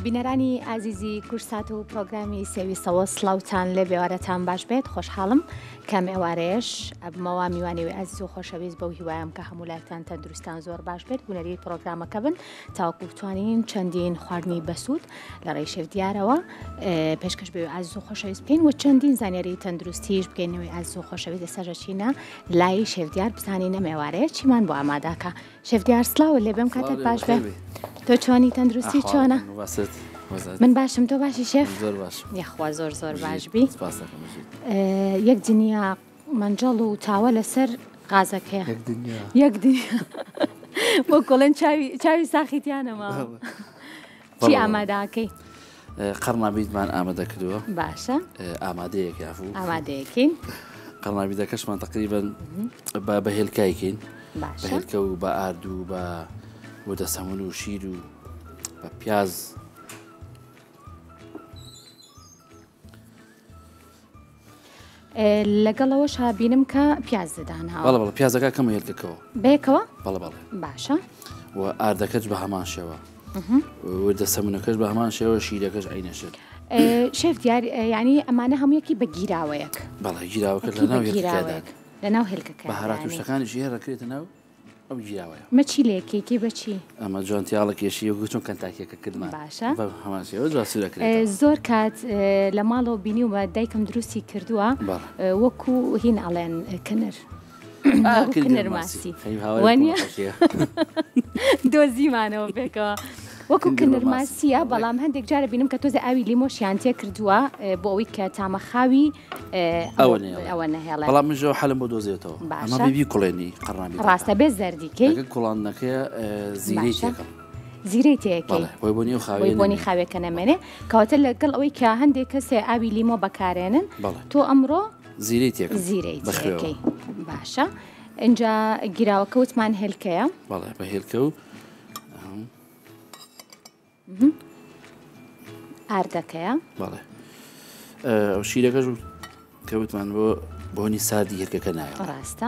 بینەرانی ئازیزی کورسات و پرۆگرامی سێویستەوە سڵاوتان لێ بێوارەتان باش بێت خۆشحاڵم کەم ئێوارەیەش ئەبمەوە میوانەوەی ئازیز و خۆشەویست بەو هیوایم کە هەموو لایەکتان تەندروستان زۆر باش بێت بوونەری پرۆگرامەکە بن تاوەکو بتوانین چەندین خواردنی بەسوود لە ڕێی شێف دیارەوە پێشکەش بێ ئازیز و خۆشەویست بکەین و چەندین زانیاری تەندروستیش بگەینەوەی ئازیز و خۆشەویست ئێستاژە چینە لای شێف دیار بزانینە ئێوارەیە چیمان بۆ ئامادەکە شێف دیار سڵاوە لێ بێم کاتت باش بێ تۆ چۆنی تەندروستی چۆنە؟ من باشم تۆ باشی شێف؟ زۆر باش یخوا زۆر زۆر باش بی یەک دنیا منجەڵ و تاوە لەسەر غازەکەیە یەک دنیا بۆ کۆڵێن چاوی ساخیتیانەما چی ئامادەکەی؟ قەرنابیتمان ئامادە کردووە باشە ئامادەیەک یافوو ئامادەیەکەین قەرنابیتەکەشمان تقریبەن بە هێلکایکەین بە هێلکە و بە ئارد و بە دەسەمون و شیر و بە پیاز لەگەڵەوەش هابینم کە پیاز ددانەوە بەڵێ پیازەکە کەمە هێلکەکەەوە بێکەوە بەڵێ باشە و ئاردەکەش بە هەمان شێوە دەسەمونەکەش بە هەمان شێوە شیرەکەش عینەشێت شێف دیار ینی ئەمانە هەموویەکی بە گیراوەیەک بەڵێ گیراوەکە لەناو هێلکەکە بە هەراتوشەکانیشی هێڕەکرێتە ناو ئەو گیراوەیە مەچی لێکێکی بەچی ئەمە جوانتیاڵێکێشی و چۆن کەنتاکێکە کردمان باشە هەماشەوە جواسوورەکرێت زۆر کات لە ماڵەوە بینی و بە دایکم دروستی کردووە وەکو هین ئەڵێن کنر کنر ماسی وانە دۆزیمانەوە بێکەوە وەکو کنرماسیە بەڵام هەندێک جارە بینم کە تۆزە ئاوی لیمۆشیان تێ کردووە بۆ ئەوەی کە تامەخاوی ئەوە نەهێڵێ بەڵام منژەوە حەلم بۆ دۆزێتەوە ئەمە بێبی کوڵێنی قەرنابی ڕاستە بێ زەردیکەی کوڵانەکەی زیرەی تێکەم زیرەی تێکەی بۆنی خاوێکە نەمێنێ کەواتە لەگەڵ ئەوەی کە هەندێک کەسێ ئاوی لیمۆ بەکارێنن تۆ ئەمڕۆ زیرەی تێک زیرەی تێکەی باشە اینجا گیراوەکە وتمان هێلکەیە بەڵێ بە هێلکە و ئاردەکەیە بەڵێ ئەو شیرەکەش کەوتمان بۆ بۆنی سادی هێرکەکە نایە ڕاستە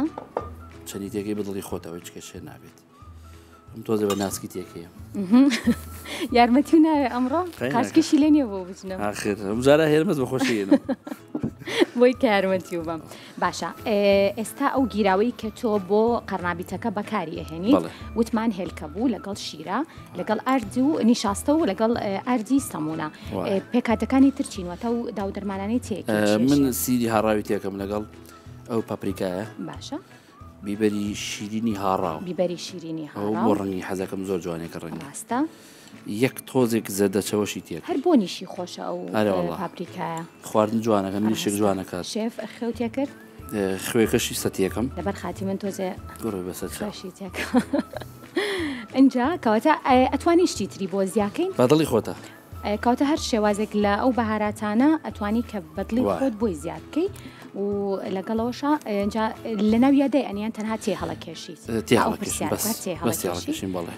چەندی تێکی بەدڵی خۆتەوەی چکە شێ نابێت ئەم تۆزە بە ناسکی تێکەیە یارمەتی و ناوێ ئەمڕۆ قاسکیشی لێ نییە بۆ بچنە ئاخر ئەم جارە هێرمەت بەخۆشیێنم بۆی کە یارمەتی و بەم باشە ئێستا ئەو گیراوەی کە تۆ بۆ قەرنابیتەکە بەکاری ئەهێنی وتمان هێلکە بوو لەگەڵ شیرە لەگەڵ ئارد و نیشاستە و لەگەڵ ئاردی سەمونە پێکاتەکانی ترچینوەتە و داودەرمانانی تێک من سیری هاڕاوی تێکەم لەگەڵ ئەو پاپریکایە باشە بیبەری شیرینی هاڕاو بیبەری شیرینی ئەو بۆ ڕەنگی حەزەکەم زۆر جوانێکە ڕەنگی ڕاستە یەک تۆزێک زەردەچەوەشی تێک هەر بۆ نیشی خۆشە ئەو پاپریکایە خواردن جوانەکە منیشێک جوانەکات شێف خەوتێ کرد خوێکەشی سەتیەکەم لەبەر خاتی من تۆزێ گۆڕی بەسەرشی تێک اینجا کەواتە ئەتوانی شتی تری بۆ زیاکەین بەدڵی خۆتە کەواتە هەر شێوازێک لە ئەو بەهاراتانە ئەتوانی کە بەدڵی خۆت بۆی زیاد بکەی و لەگەڵەوەشە لە ناو یادەی ئەنیان تەنها تێ هەڵەکێشیت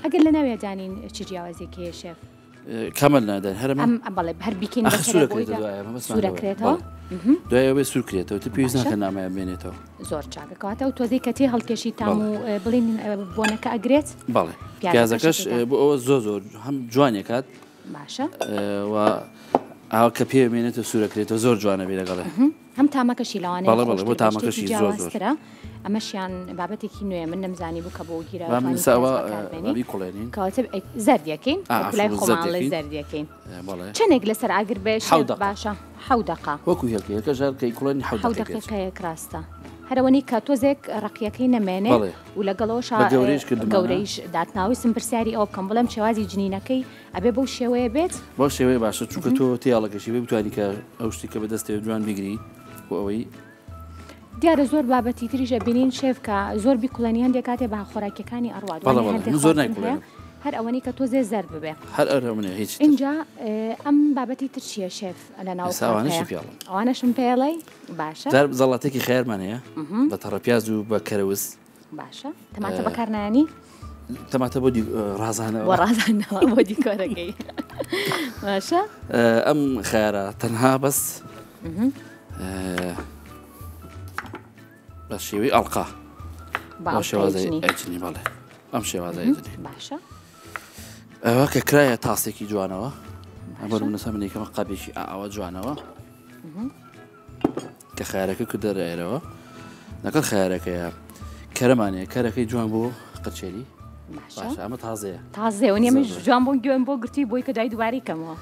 ئەگەر لە ناو یادانین چ جیاوازێکی شێف کامل نادەن بەڵێ هەر بیکەین سوورەکرێتەوە دوایەوێ سوورکرێتەوە تو پێویست ناکە نامایە بێنێتەوە زۆر چاکەکەواتە و تۆزەی کە تێ هەڵکێشی تام و بڵین بۆنەکە ئەگرێت بەڵێ پیازەکەش بۆ ئەوە زۆر هەم جوانێکات باشە ئاوا کە پێ بێنێتە سوورەکرێتەوە زۆر جوانە بێ لەگەڵێ تامەکەشی لەوانەیە بۆ تامەکەشی زۆر ئەمەشیان بابەتێکی نوێ من نەمزانی بوو کە بۆ گیرەوەڵێنین زەردیەکەین لای خۆماڵی زەردیەکەین چەندێک لەسەر ئاگر بێش باشە حەودەقا وەکو هێڵکەیەکە ژارکەی کوڵێنی حەودەقەیەک ڕاستە هەرەوەنی کە تۆزێک ڕقیەکەی نەمێنێ و لەگەڵەوە گەورەیش داتناوی سمپرسیاری ئەو بکەم بڵێم شێوازی جنینەکەی ئەبێ بەو شێوەیە بێت بۆ شێوەیە باشە چونکە تۆ تێڵەکەشی بێ بتوانی کە ئەو شتی کە بەدەستێ جوان بگری بۆ ئەوەی دیارە زۆر بابەتی تریژە بینین شێفکە زۆر بیکوڵێنیان دێکاتێ بە خۆراکیەکانی ئەڕوات زۆر نایکوڵێن هەر ئەوەنی کە تۆزێ زەر ببێ هەر ئەرەمنێ هیچ اینجا ئەم بابەتی ترچیە شێف لە ناو ئەوانەشم پێڵێ باشە زەڵاتێکی خێرمان هەیە بە تەڕەپیاز و بە کەرەوز باشە تەماتە بەکارنانی تەماتە بۆ ڕازانەوە بۆ دیکۆرەکەی باشە ئەم خێرە تەنها بەس بە شێوەی ئەڵقا بە شێوازی ئەجنی بەڵێ ئەم شێوازی باشە ئەوە کە کرایە تاسێکی جوانەوە ئەمە منەسا من یەکەمە قاپێکی ئاوا جوانەوە کە خیارەکە کە دەرێرەوە لەگەڵ خیارەکەیە کەرەمانەیە کەرەکەی جوان بۆ قەچێری باشە ئەمە تازەیە ئێمەش جوان بۆ گوێم بۆ گرتی بۆی کە دوای دووبارەی کەمەوە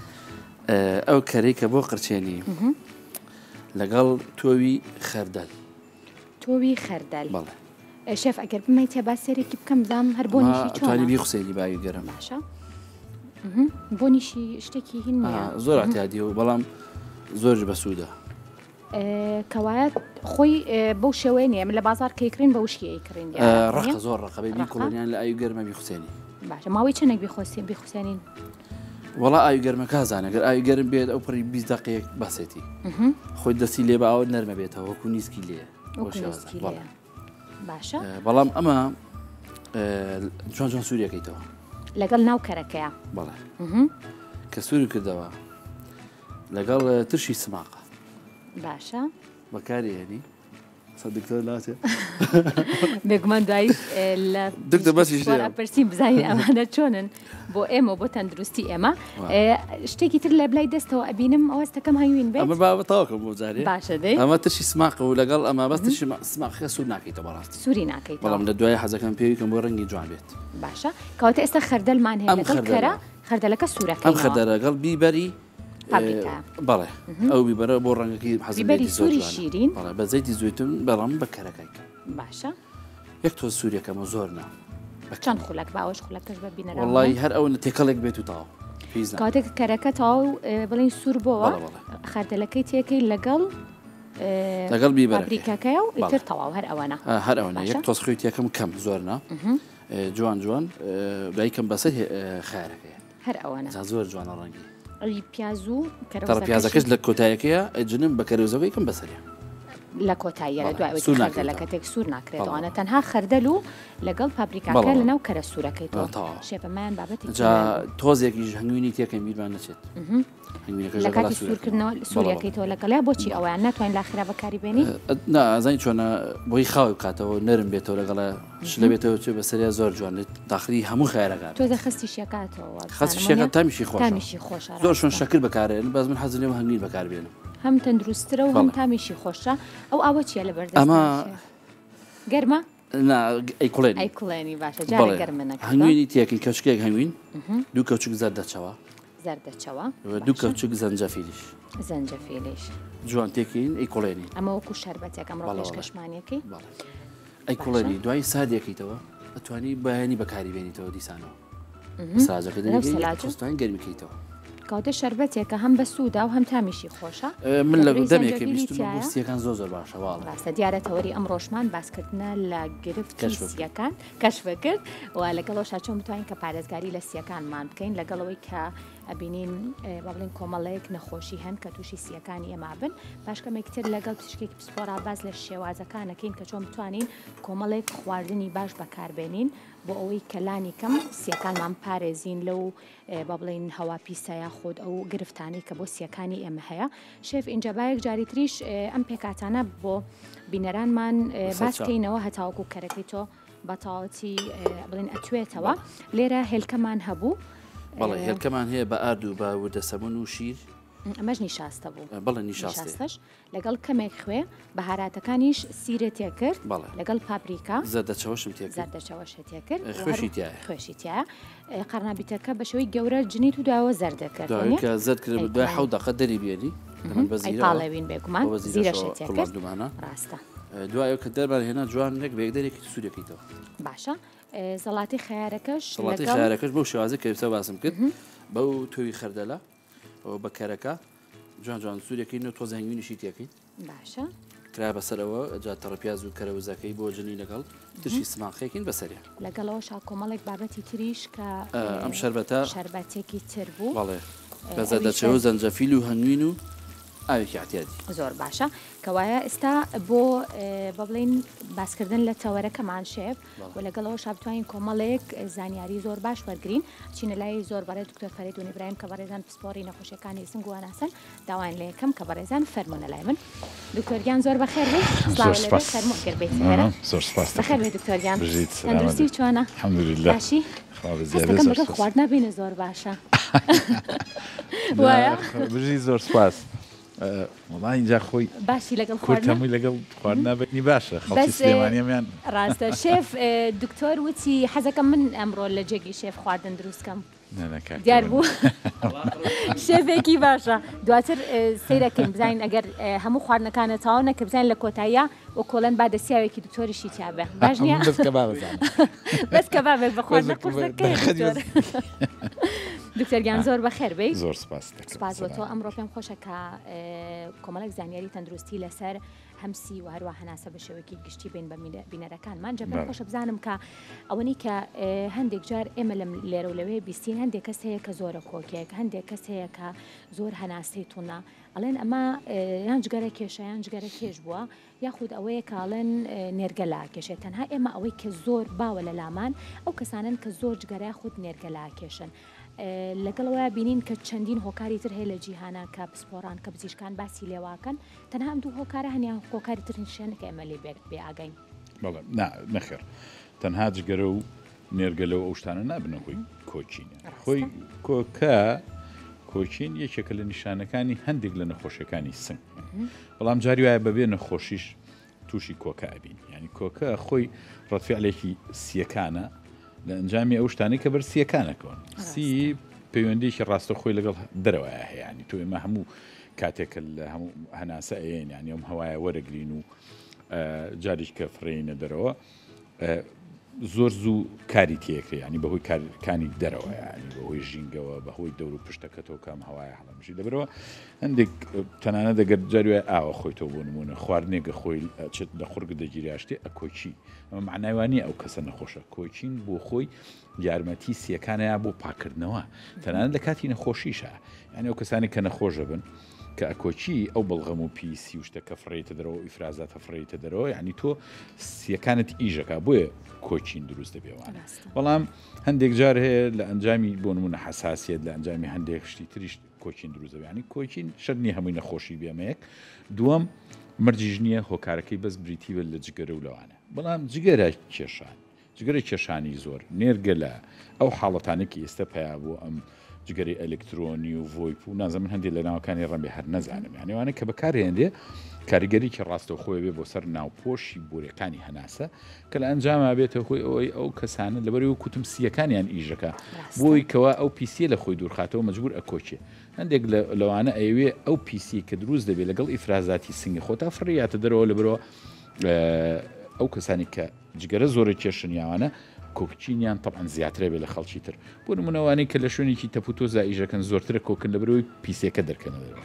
ئەو کەرەی کە بۆ قەرچێنی لەگەڵ تۆوی خەردەل بەڵێ شێف ئەگەر بمەی تێبا سەرێکی بکەم بزانم هەر بۆنیشی چۆنی بیخوسێنی باوی گەرم باشە بۆنیشی شتێکی هین زۆر ئەتیادی و بەڵام زۆر بەسوودە کەوایە خۆی بەو شێوەیە نیە من لە بازار کەیکرین بە وشکی ئەیکڕین ڕقە زۆر ڕقەبێ بیکۆڵنیان لە ئاوی گەرمە بیخوسێنی باشە ماوەی چەندێک بیخوسێنین وڵا ئاوی گەرمە کازانە گەر ئاوی گەرم بێت ئەو پڕی 20 دقەیەک باسێتی خۆی دەستی لێ بە ئەوە نەرمە بێتەوە وەکو نیسکی لێ باشە بەڵام ئەمە جوان جوان سووریەکەیتەوە لەگەڵ ناو کەرەکەیە بەڵێ کە سووری کردەوە لەگەڵ ترشی سماقە باشە بەکارێنی دکتۆر ناچێت بێگومان دوایی لە پرسیم بزانین ئەمانە چۆنن بۆ ئێمە بۆ تەندروستی ئێمە شتێکی تر لە بلای دەستەوە ئەبینم ئەوەستەکەم هەیوین بێت ئەمە بابەتەوەکەم بۆ جارێ باشە دەی ئەمە ترشی سماقە و لەگەڵ ئەمە بەس ترشی سماقەکە سوور ناکەیتەوە بەڕاستی سووری ناکەیت بەڵام لە دوای حەزەکەم پێویکەم بۆ ڕەنگی جوان بێت باشە کەواتە ئێستا خەردەلمان هەیە لەگەڵ کەرە خەردەلەکە سوورەکەی ئەم خەردەلە لەگەڵ بیبەری بەڵێ ئەو بیبەرە بۆ ڕەنگەکەی حەزی سووری شیرین بە زەیتی زویتون بەڵام بە کەرەکەی باشە یەک تۆ سووریەکەمە زۆرنا چەند خولەک باوەش خولەکەش بە بینەرە وڵی هەر ئەو تێکەڵێک بێت و تاو کاتێک کەرەکە تاو بڵین سوور بۆەوە خەردەلەکەی تێکەی لەگەڵ بیبەرەکەیە و ئیتر تەواو هەر ئەوەنە هەر ئەوەنە یەک تۆز خوێت یەکەم کەم زۆرنا جوان جوان دایکەم بەسەر خیارەکەیە هەر ئەوەنە زۆر جوانە ڕەنگی پیاز و پیازەکەش لە کۆتایەکەیە ئەجنم بە کەرەوزەکەیکەم بەسەریە لە کۆتاییە لە دوای خەردەلەکە تێک سوور ناکرێتەوەوانە تەنها خەردەل و لەگەڵ پابریکاکە لەناو کەرە سوورەکەیتەوە شێپەمان بابەتی تۆزێکیش هەنگوینی تێکەم بیرمان نەچێت لە کاتی سوورکردنەوە سووریەکەیتەوە لەگەڵیا بۆچی ئەویان ناتوانین لاخرا بەکاری بێنی نازانی چۆنە بۆی خاوی بکاتەوە نەرم بێتەوە لەگەڵە شلە بێتەوە چێ بەسەریا زۆر جوان داخلی هەموو خیارەکات تۆ خستی شێکاتەوە خستیشەکە تامیشی خۆش زۆر شۆن شەکر بەکارێن باز من حەزم لێ هەنگین بەکاربێنم هەم تەندروسترە و هەم تامیشی خۆشە ئەو ئاوە چیە لە بەردەست ئەمە گەرمە ئەیکڵێنی باشە جارە گەرمەنەکە هەنگوینی تێکی کەچکێک هەنگوین دوو کەوچک زەردەچەوە دوو کەوچک زەنجەفیلیش جوان تێکین ئەیکڵێنی ئەمە وەکو شەربەتێکم ڕۆژ کەشمانیەکەی ئەیکڵێنی دوای سادێکیتەوە ئەتوانی بەیانی بەکاری بێنیتەوە دیسانەوە سازەکە دەستوان گەرمیکەیتەوە کاتە شەربەتێکە هەم بە سوودا و هەم تامیشی خۆشە من لە دەمێکی بیستیەکان زۆر باشە ڕاستە دیارە تەوەری ئەم ڕۆژمان باسکردنە لە گرفتی سیەکان کەشفە کرد و لەگەڵەوە چۆن بتوانین کە پارێزگاری لە سیەکانمان بکەین لەگەڵەوەی کە ئەبینین بڵین کۆمەڵەیەک نەخۆشی هەن کە تووشی سیەکانی ئێمە بن باشکەمێکتر لەگەڵ پشکێکی پسپۆرا باز لە شێوازەکانەکەین کە چۆن بتوانین کۆمەڵێک خواردنی باش بەکاربێنین بۆ ئەوەی کەلانی کەم سیەکانمان پارێزین لەو با بڵین هەوا پیسەیە خۆت ئەو گرفتانی کە بۆ سیەکانی ئێمە هەیە شێف ئینجا بایەک جاری تریش ئەم پێکاتانە بۆ بینەرانمان باسکەینەوە هەتاوەکو کەرەکەی تۆ بەتاوەتی بڵین ئەتوێتەوە لێرە هێلکەمان هەبوو بەڵێ هێلکەمان هەیە بە ئارد و بە وردەسەمون و شیر ئەمەش نیشاستە بوو بەڵێ نیشاستەش لەگەڵ کەمێک خوێ بەهاراتەکانیش سیرە تێکرد لەگەڵ پاپریکا زەردەچەوەشم زەردەچەوەش تێکرد خوێشی تایە قەرنابیتەکە بە شێوەی گەورە جنیت و داوە زەردەکرد زەرد کرد دوای 7 دقە دەری بێنی پاڵەوین بێگومان زیرەشە تێکرد ڕاستە دوایەوە کە دەربار هێنا جوانێک بێگدەرێکی سوورەکەیتەوە باشە زەڵاتی خیارەکەش بەو شێوازە کە ئێستا باسم کرد بەو تۆوی خەردەلە بە کەرەکە جوان جوان سوورەکەین و تۆز هەنگوینیشی تێکەین باشە کرا بەسەرەوە جا تەڕەپیاز و کەرەوزەکەی بۆ جنی لەگەڵ تشی سماقەیەکین بەسەریە لەگەڵەوە شا کۆمەڵێک بابەتی تریش کە ئەم شەربەتە شەربەتێکی تر بوو بەڵێ بەزەردەچەوە زەنجەفیل و هەنگوین و ئاوێکی احتیاطی زۆر باشە کەوایە ئێستا بۆ بڵین باسکردن لە تەوەرەکەمان شێف و لەگەڵەوە شابتوانین کۆمەڵێک زانیاری زۆر باش وەرگین چینە لای زۆر بەڕێ دکتۆر فەریدون ئیبراهیم کە بەڕێزان پسپۆڕی نەخۆشیەکانی سنگ و هەناسن داوایان لە یەکەم کە بەڕێزان فەرمونە لای من دکتۆریان زۆر بەخێر بێت فەرموو گەربێت زۆر سپاس بەخێر بێت دکتۆریان تەندروستی چۆنە الحەمدولله باشی هەستەکەم لەگەڵ خواردنا بینە زۆر باشە وایە بژی زۆر سپاس وڵای اینجا خۆی باشی لەگەڵ کورتەمووی لەگەڵ خواردنابێتنی باشە خەڵکی سلێمانیەمیان ڕاستە شێف دکتۆر وتی حەزەکەم من ئەمڕۆ لە جێگی شێف خواردن دروستکەم دیار بوو شێفێکی باشە دواتر سیرەکەین بزانین ئەگەر هەموو خواردنەکانە تاوا نەکە بزانین لە کۆتاییە و کۆڵەن با دەسیاوێکی دکتۆریشی تیابێ باش نییە بەس کە بابێک بە خواردنە قورسەکەی دکتۆریان زۆر بەخێر بێت زۆر سپاس بۆ تۆ ئەمڕۆ پێم خۆشە کە کۆمەڵێک زانیاری تەندروستی لەسەر هەمسی و هەروە هەناسە بە شێوەیەکی گشتی بین بە بینەرەکانمان جە پێم خۆشە بزانم کە ئەوەی کە هەندێک جار ئێمە لە لێرە و لەوەی بیستین هەندێک کەس هەیە کە زۆرە کۆکێک هەندێک کەس هەیە کە زۆر هەناسەی توونە ئەڵێن ئەمە یان جگەرە کێشە یان جگەرە کێش بووە یاخود ئەوەیە کاڵێن نێرگەلا کێشێت تەنها ئێمە ئەوەی کە زۆر باوە لە لامان ئەو کەسانن کە زۆر جگەرە خود نێرگەلا کێشن لەگەڵەوە بینین کە چەندین هۆکاری تر هەیە لە جیهانە کە پسپۆڕان کە بزیشکان باسی لێواکەن تەنها ئەم دوو هۆکارە هەنیان هۆکاری ترین شوێنەکە ئێمە لێ بێ ئاگەین بەڵێ نەخێر تەنها جگەرە و نێرگەلەوە ئەو شتانە نابنە خۆی کۆچینە خۆی کۆچین یەکێکە لە نیشانەکانی هەندێک لە نەخۆشیەکانی سنگ بەڵام جاری وایە بەبێ نەخۆشیش تووشی کۆکە ئەبین ینی کۆکە خۆی ڕەتفعلێکی سیەکانە لە ئەنجامی ئەو شتانی کە بەر سیەکانەکەون سی پەیوەندیکی ڕاستەخۆی لەگەڵ دەرەوەیە هەیەی تۆ ئێمە هەموو کاتێکە لە هەموو هەناسە ئەیەن ینی ئەم هەوایە وەرەگرین و جاریش کە فڕێنە دەرەوە زۆر زوو کاری تێکرێ ینی بەهۆی کارەکانی دەرەوە ینی بەهۆی ژینگەوە بەهۆی دەور و پشتەکەتەوە کام هەوایە هەڵەمژی دەبرەوە هەندێک تەنانە دەگەر جاروێ ئاوە خۆیتەوە بۆ نمونە خواردنێکە خۆی چێت لە خوڕگە دەگیریاشتێ ئەکۆچی ئەمە معناوانی ئەو کەسە نەخۆشە کۆچین بۆ خۆی یارمەتی سیەکانەیە بۆ پاکردنەوە تەنانە لە کاتی نەخۆشیشە یعنی ئەو کەسانی کە نەخۆشە بن کە ئەکۆچی ئەو بەڵغەم و پیسی و شتەکە فڕێتە دەرەوە ئیفرازاتە فڕێتە دەرەوە ینی تۆ سیەکانت ئیژەکە بۆیە کۆچین دروست دەبێوانە بەڵام هەندێک جار هەیە لە ئەنجامی بۆ نمونە حساسیت لە ئەنجامی هەندێک شتی تریش کۆچین دروست دەبێ ینی کۆچین شەرنی هەمووی نەخۆشی بێمەیەک دووەم مرجیژ نییە هۆکارەکەی بەس بریتیوە لە جگەرە و لەوانە بەڵام جگەرە کێشان جگەرە کێشانی زۆر نێرگەلە ئەو حاڵەتانێکی ئێستا پیا بۆ ئەم جگەری ئەلکترۆنی و ڤۆیپ و نازەمن هەندێک لە ناوەکانی ڕەنبێ هەر نەزانم یانەوانە کە بەکارهێندێ کاریگەریکی ڕاستە خۆی بێ بۆ سەر ناوپۆشی بۆرەکانی هەناسە کە لە ئەنجامە بێتە خۆی ئەوەی ئەو کەسانە لەبەرەوە کوتم سیەکانیان ئیژەکە بۆی کەوا ئەو پیسیە لە خۆی دوورخاتەوە مەجبور ئەکۆچێ هەندێک لەوانە ئەوێ ئەو پیسی کە دروست دەبێت لەگەڵ ئیفرازاتی سنگی خۆتا فڕیاتە دەرەوە لەبەرەوە ئەو کەسانی کە جگەرە زۆرە کێشنیاوانە کۆکچینیان طبعاً زیاترە بێ لە خەڵکی تر بۆ نمونەوانەی کە لە شوێنێکی تەپوتۆ ئیژەکەن زۆرترە کۆکن لەبەرەوەی پیسێکە دەرکەنە دەرەوە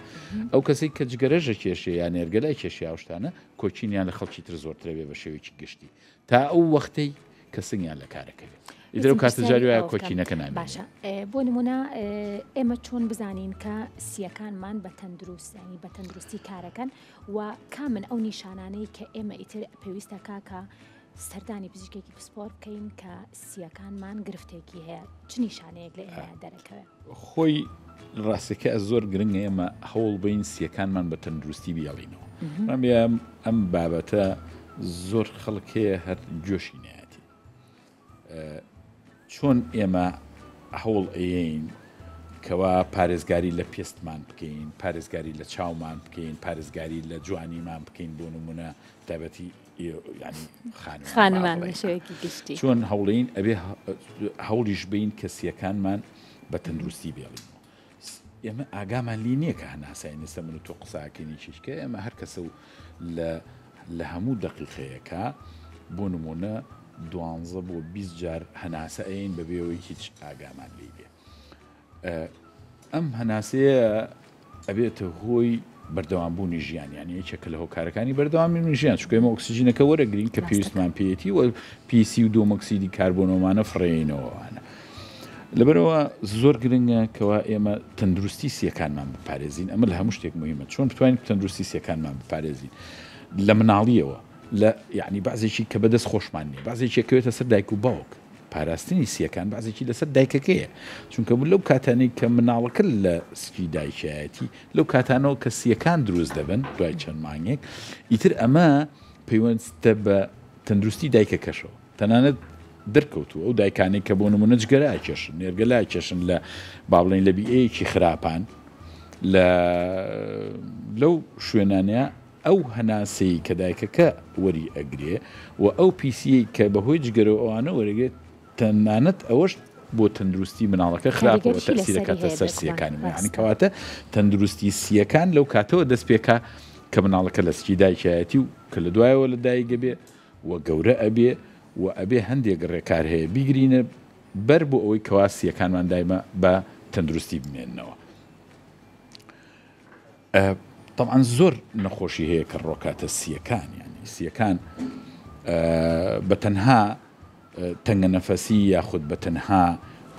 ئەو کەسێک کە جگەرەژە کێشێ یان نێرگەلای کێشی ئاوشتانە کۆچینیان لە خەڵکی تر زۆرترە بێ بە شێوەیەکی گشتی تا ئەو وەختەی کە سنگیان لە کارەکەوێت ئیدرە و کاتە جاریوایە کۆچینەکە نامێت باشە بۆ نمونە ئێمە چۆن بزانین کە سیەکانمان بە تەندروستنی بە تەندروستی کارەکەن و کامن ئەو نیشانانەی کە ئێمە ئیتر پێویستە کاکە سەردانی پزیشکێکی پسپۆر بکەین کە سیەکانمان گرفتێکی هەیە چ نیشانەیەک لە ئێمە دەرەکەوێت خۆی ڕاستەکە زۆر گرنگە ئێمە هەوڵ بین سیەکانمان بە تەندروستی بیاڵینەوە ئەم بابەتە زۆر خەڵکەیە هەر جۆشی نایەتی چۆن ئێمە هەوڵ ئەین کەوا پارێزگاری لە پێستمان بکەین پارێزگاری لە چاومان بکەین پارێزگاری لە جوانیمان بکەین بۆ نمونە تایبەتی ینی خانمان شوێکی گشتی چۆن هەوڵین ئەبێ هەوڵیش بین کە سیەکانمان بە تەندروستی بێڵین ئێمە ئاگامان لی نییە کە هەناسای نسە من و تۆ قساکەنی چیشکە ئێمە هەر کەسە و لە هەموو دەقیقەیەکە بۆ نمونە 12 بۆ 20 جار هەناسە ئەین بەبێەوەی هیچ ئاگامان لی بێ ئەم هەناسەیە ئەبێتە هۆی بەردەوامبوونی ژیان یانی یەکێکە لە هۆکارەکانی بەردەوامی ژیان چکە ئێمە ئۆکسیژنەکە وەرەگرین کە پێویستمان پێێتی و پیسی و دۆمەکسیدی کاربۆنۆمانە فڕێنەوەوانە لەبەرەوە زۆر گرنگە کەوا ئێمە تەندروستی سیەکانمان بپارێزین ئەمە لە هەموو شتێک مهمە چۆن بتوانین تەندروستی سیەکانمان بپارێزین لە مناڵیەوە لە یعنی بازێکی کە بەدەست خۆشمان نیە بازێکێکەوێتە سەر دایک و باوک پاراستنی سیەکان بازێکی لەسەر دایکەکەیە چونکە لەو کاتانەی کە مناڵەکە لە سکی دایکایەتی لەو کاتانەوە کە سیەکان دروست دەبن دوای چەند مانگێک ئیتر ئەمە پەیوەستە بە تەندروستی دایکەکەشەوە تەنانەت دەرکەوتووە ئەو دایکانێک کە بۆ نمونە جگەرای کێشن نێرگەلای کێشن لە با بڵێن لە بیئەیەکی خراپان لەو شوێنانەیە ئەو هەناسەی کە دایکەکە وەری ئەگرێ و ئەو پیسی کە بەهۆی جگەرەوە ئەوانە وەرەگێت تەنانەت ئەوەش بۆ تەندروستی مناڵەکە خراپەوە تەسیرەکەتە سەر سیەکانی یعنی کەواتە تەندروستی سیەکان لەو کاتەوە دەست پێکا کە مناڵەکە لە سکی دایکایەتی و کە لە دوایەوە لە دایکە بێ و گەورە ئەبێ و ئەبێ هەندێک ڕێکار هەیە بیگرینە بەر بۆ ئەوەی کەوا سیەکانمان دایمە بە تەندروستی بمێننەوە. طبعا زۆر نەخۆشی هەیە کە ڕۆکاتە سیەکان یعنی سیەکان بە تەنها تەنگە نەفەسی یاخود بە تەنها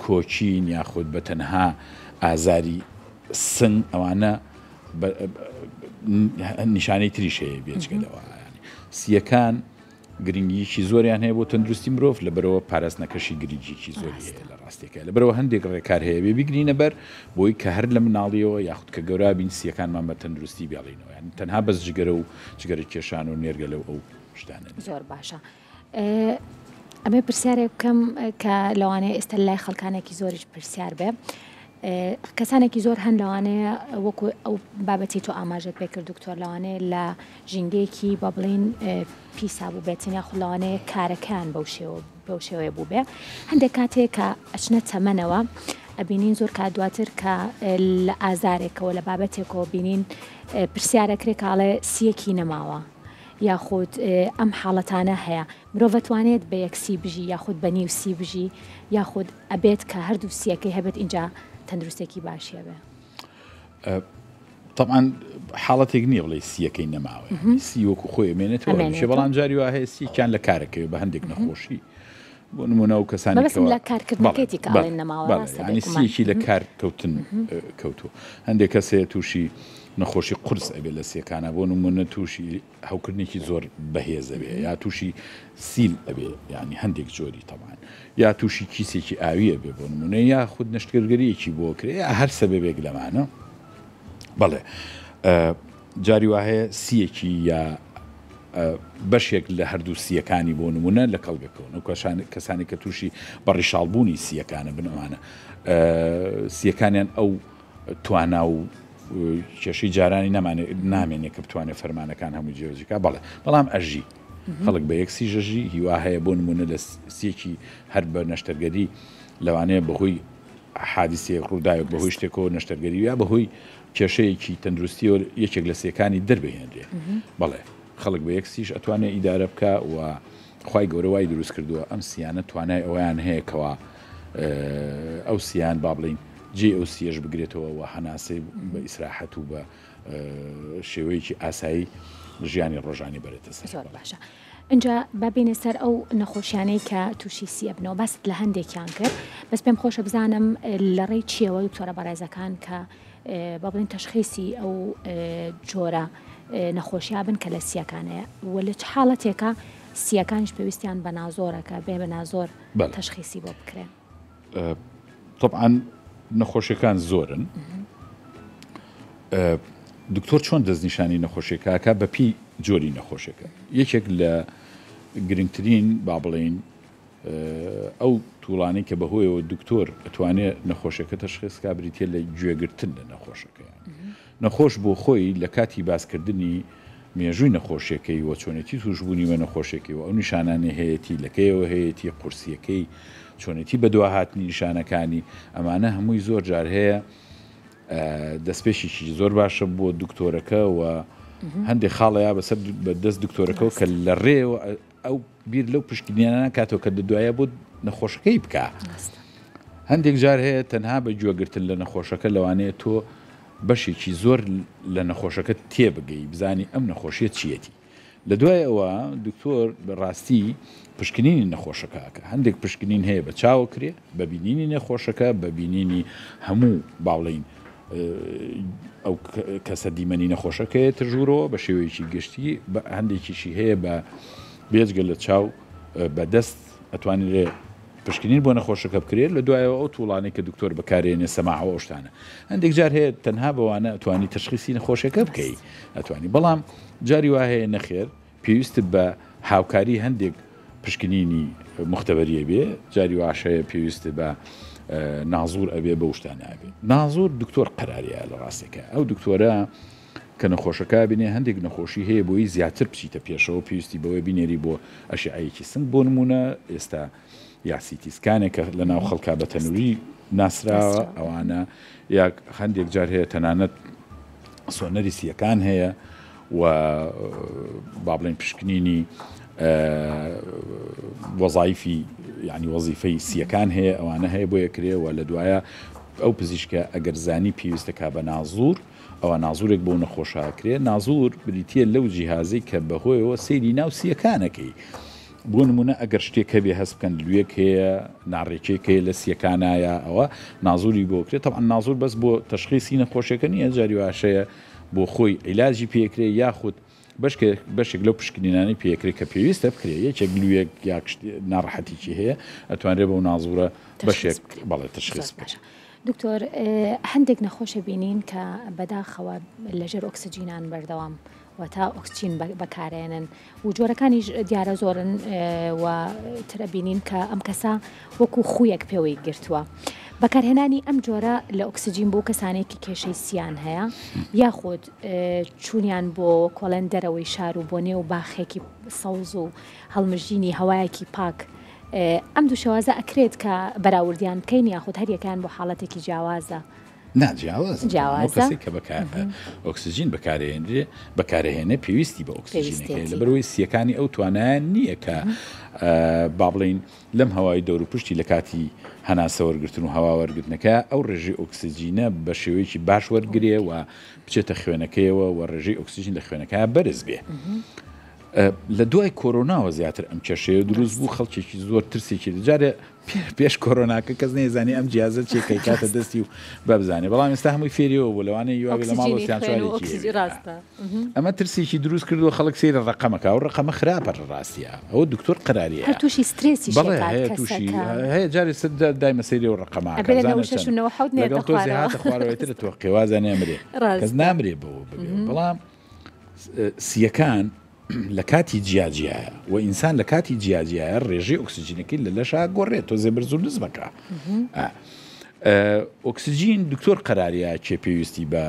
کۆچین یاخود بە تەنها ئازاری سنگ ئەوانە نیشانەی تریش هەیە بێجگەلەوە سیەکان گرنگیکی زۆریان هەیە بۆ تەندروستی مرۆڤ لەبەرەوە پاراستنەکەشی گرنگیکی زۆری هەیە لە ڕاستێکە لەبەرەوە هەندێک ڕێکار هەیە بێ بیگرینە بەر بۆی کە هەر لە مناڵیەوە یاخود کە گەورە بین سیەکانمان بە تەندروستی بێڵینەوە یعنی تەنها بەس جگەرە و جگەرە کێشان و نێرگە لەو ئەو شتانە زۆر باشە. ئەمە پرسیارێک بکەم کە لەوانەیە ئێستا لای خەڵکانێکی زۆریش پرسیار بێ کەسانێکی زۆر هەن لەوانەیە وەکو ئەو بابەتی تۆ ئاماژت پێ کرد دکتۆر لەوانەیە لە ژینگەیەکی با بڵین پیسا بوو بێتن یاخود لەوانەیە کارەکان بەو شێوەیە بوو بێ هەندێک کاتێک کە ئەچنە تەمەنەوە ئەبینین زۆر کات دواتر کە لە ئازارێکەوە لە بابەتێکەوە بینین پرسیارەکرێک کاڵێ سیەکی نەماوە یاخود ئەم حاڵەتانە هەیە مرۆڤ دەتوانێت بە یەکسی بژی یاخود بە نیوسی بژی یاخود ئەبێت کە هەردوو سیەکەی هەبێت اینجا تەندروستێکی باشیە بێ. طبعا حاڵەتێک نییە بڵێ سیەکەی نەماوە سی وەکو خۆی ئەمێنێتەوە بەڵام جاری وا هەیە سییان لە کارەکەوێ بە هەندێک نەخۆشی بۆ نمونە و کەسانی لە کارکردنەکەیتی کاڵێن نەماوە سیەکی لە کار کەوتن کەوتووە هەندێک کەسەیە تووشی نەخۆشی قورس ئەبێ لە سیەکانە بۆ نمونە تووشی هەوکردنێکی زۆر بەهێز ئەبێ یا تووشی سیل ئەبێ ینی هەندێک جۆری تەمان یا تووشی کیسێکی ئاویە بێ بۆ نمونە یا خود نەشتگەرگەریەکی بۆ کرێ یا هەر سەبەبێک لەمانە بەڵێ جاری وا هەیە سیەکی یا بەشێک لە هەردوو سیەکانی بۆ نمونە لە کەڵگەکەون و کەسانی کە تووشی بەڕیشاڵبوونی سیەکانە بنەوانە سیەکانیان ئەو توانا و کێشەی جارانی نامێنێ کە بتوانێت فەرمانەکان هەموو جێوەجیکا بەڵام ئەژی خەڵک بە یەکسی ژەژی هیوا هەیە بۆ نمونە لە سیەکی هەر بە نەشتەرگەری لەوانەیە بەهۆی حادیسەیەک ڕووداوێک بەهۆی شتێکەوە نەشتەرگەری یا بەهۆی کێشەیەکی تەندروستیەوە یەکێک لە سیەکانی دەربهێنرێ بەڵێ خەڵک بە یەکسیش ئەتوانێت ئیدارە بکە و خوای گەورە وای دروست کردووە ئەم سیانە توانای ئەویان هەیە کەوا ئەو سیان با بڵین جێ ئەو سیەش بگرێتەوە و هەناسەی بە ئیسراحەت و بە شێوەیەکی ئاسایی ژیانی ڕۆژانی بەرێتە سەر. زۆر باشە. اینجا ببینێ سەر ئەو نەخۆشیانەی کە تووشی سیە بنەوە باست لە هەندێکیان کرد بەس پێم خۆشە بزانم لە ڕێی چیەوە دکتۆرە بەڕێزەکان کە با بڵین تەشخیصی ئەو جۆرە نەخۆشییا بن کە لە سیەکانەیە و لە چ حاڵەتێکە سیەکانش پێویستیان بە نازۆرەکە بێ بە نازۆر تەشخیصی بۆ بکرێن. طبعا نەخۆشیەکان زۆرن دکتۆر چۆن دەستنیشانی نەخۆشیەکە بە پی جۆری نەخۆشیەکە یەکێک لە گرنگترین با بڵین ئەو تووڵانی کە بەهۆیەوە دکتۆر ئەتوانێت نەخۆشیەکە تەشخیص کا بریتێ لە گوێگرتن لە نەخۆشەکەیان نەخۆش بۆ خۆی لە کاتی باسکردنی مێژووی نەخۆشیەکەی وە چۆنێتی توشبوونی وە نەخۆشیەکەی و ئەو نیشانانی هەیەی لەکەیەوە هەیەی قورسیەکەی چۆنێتی بەدوا هاتنی نیشانەکانی ئەمانە هەمووی زۆر جار هەیە دەستپێشێکی زۆر باشە بۆ دکتۆرەکە و هەندێک خاڵەیە بەسەر بەدەست دکتۆرەکەەوە کە لە ڕێەوە ئەو بیر لەو پشکنیانە کاتەوە کە دەدوایە بۆ نەخۆشەکەی بکە هەندێک جار هەیە تەنها بە گوێگرتن لە نەخۆشەکە لەوانەیە تۆ بەشێکی زۆر لە نەخۆشەکە تێبگەی بزانی ئەم نەخۆشیە چیەتی لە دوای ئەوە دکتۆر بەڕاستی پشکنینی نەخۆشەکەکە هەندێک پشکنین هەیە بە چاوەکرێ بە بینینی نەخۆشەکە بە بینینی هەموو باڵین ئەو کەسە دیمەنی نەخۆشەکەی ترژورەوە بە شێوەیەکی گشتی هەندێکیشی هەیە بە بێجگە لە چاو بەدەست ئەتوانێت پشکنین بۆ نەخۆشەکە بکرێت لە دوایەوە ئەو توڵانەی کە دکتۆر بەکارێنێ سەماعەوە شتانە هەندێک جار هەیە تەنها بەوانە ئەتوانی تشخیصی نەخۆشەکە بکەی ئەتوانی بەڵام جاری وا هەیە نەخێر پێویستت بە هاوکاری هەندێک پشکنینی مختبەریە بێ جاری واشەیە پێویست بە نازور ئەبێ بە شتانە ئەبێ نازور دکتۆر قەراریە لە ڕاستێکە ئەو دکتۆرە کە نەخۆشەکە بینێ هەندێک نەخۆشی هەیە بۆی زیاتر بچیتە پێشەوە پێویستی بەوەی بینێری بۆ ئەشعەیەکی سنگ بۆ نمونە ئێستا یاسیتیسکانێکە لە ناو خەڵکا بە تەنووری ناسراوە ئەوانە یاک هەندێک جار هەیە تەنانەت سۆنەری سیەکان هەیە و با بڵێن پشکنینی وەزایفی یعنی وەزیفەی سیەکان هەیە ئەوانە هەیە بۆ یەکرێەوە لە دوایە ئەو پزیشکە ئەگەر زانی پێویستەکە بە نازور ئەوە نازورێک بۆ نەخۆشاکرێ نازور بریتە لەو جیهازەی کە بەهۆیەوە سەیری ناو سیەکانەکەی بۆ نمونە ئەگەر شتێک هەبێ هەست بکەن لوێک هەیە ناڕێکێک هەیە لە سیەکانایە ئەوە نازوری بۆکرێت تەعاً نازور بەس بۆ تەشخیصی نەخۆشیەکە نیە جاری واشەیە بۆ خۆی عیلاجی پێکرێ یاخود بەشێک لەو پشکنینانی پێکرێت کە پێویستە بکرێ یەکێک لوێک یا ناڕەحەتیی هەیە ئەتوانرێت بە نازورە بەشێک بەڵێ تشخیص بکرێت. دکتۆر هەندێک نەخۆشە بینین کە بەداخەوە لەژێر ئۆکسجینان بەردەوام و تا ئۆکسجین بەکارێنن و جۆرەکانی دیارە زۆرن و ترە بینین کە ئەم کەسە وەکو خویەک پێوەی گرتووە. بەکارهێنانی ئەم جۆرە لە ئۆکسجین بۆ کەسانێکی کێشەی سیان هەیە یاخود چوونیان بۆ کۆڵەن دەرەوەی شار و بۆ نێو باخێکی سەوز و هەڵمژینی هەوایەکی پاک ئەم دوو شێوازە ئەکرێت کە بەراوردیان بکەین یاخود هەریەکان بۆ حاڵەتێکی جیاوازە جیاوازە کە ئۆکسجین بەکارهێنێ پێویستی بە ئۆکسجینەکە لەبەرەوەی سیەکانی ئەو توانایان نییە کە با بڵین لەم هەوای دەور و پشتی لە کاتی هەناسە وەرگرتن و هەوا وەرگرتنەکە ئەو ڕێژەی ئۆکسجینە بە شێوەیەکی باش وەرگرێ و بچێتە خوێنەکەیەوە و ڕێژەی ئۆکسجین لە خوێنەکە بەرز بێ. لە دوای کۆرۆناوە زیاتر ئەم کێشەیە دروست بوو خەڵکێکی زۆر ترسێکی جارێ پێش کۆرۆناکە کەس نەیزانی ئەم جیازە چێکەی کاتە دەستی و بەبزانێ بەڵام ئێستا هەمووی فێریەوە بۆ لەوانەیە یواوی لە ماڵۆسیان ئەمە ترسێکی دروست کردووە خەڵک سێرە ڕقەمەکە و ڕقەمە خراپە ڕاستیە ئەوە دکتۆر قەراریە تووشی سترێسی هەیە جارێ دایمە سەیری و ڕقەمەکە خوارەوەترە تۆ قێوازە نێمرێ کەس نامرێ بەوە ببێ بەڵام سیەکان لە کاتی جیاجیایە و ئینسان لە کاتی جیاجیایە ڕێژەی ئۆکسجینەکەی لە لەشا گۆڕێت تۆ زێ بەرز و نزمەکە ئۆکسجین دکتۆر قەراریە چێ پێویستی بە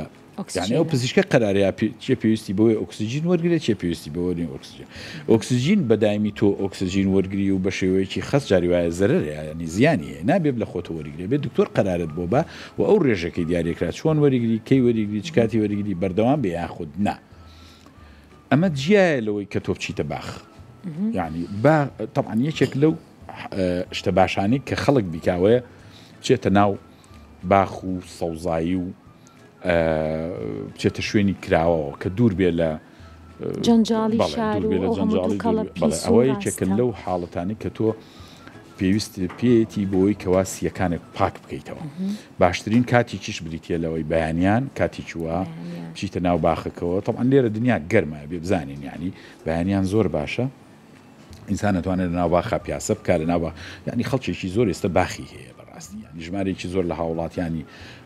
یعنی ئەو پزیشکە قەراریە چێ پێویستی بەوەی ئۆکسجین وەرگێت چێ پێویستی بەوەی ئۆکسجین بەدایمی تۆ ئۆکسجین وەرگری و بە شێوەیەکی خەست جاری وایە زەرەرە ینی زیانی نابێت لە خۆتە وەرگێ بێت دکتۆر قەرارت بۆ بە و ئەو ڕێژەکەی دیارێکرات چۆن وەرگری کەی وەرگری چ کاتی وەرگری بەردەوام بێ یاخود نا ئەمە جیایە لەوەی کە تۆ بچیتە باخ یعنی طبعا یەکێک لەو شتە باشانی کە خەڵک بیکاوەیە بچێتە ناو باخ و سەوزایی و بچێتە شوێنی کراوەوە کە دوور بێ لە جەنجاڵی شار و ئەوە یەکێکە لەو حاڵەتانی کە تۆ پێویست پێیەتی بۆی کەوا سیەکانێک پاک بکەیتەوە باشترین کاتی چیش بریتە لەوەی بەیانیان کاتی چووە بچیتە ناو باخەکەەوە طبعا لێرە دنیا گەرمە بێ بزانین ینی بەیانیان زۆر باشە ئینسان ئەتوانێت لە ناو باخە پیاسە بکات لە ناو ینی خەڵکێکی زۆر ئێستا باخی هەیە بەڕاستی ینی ژمارێکی زۆر لە هاوڵاتیانی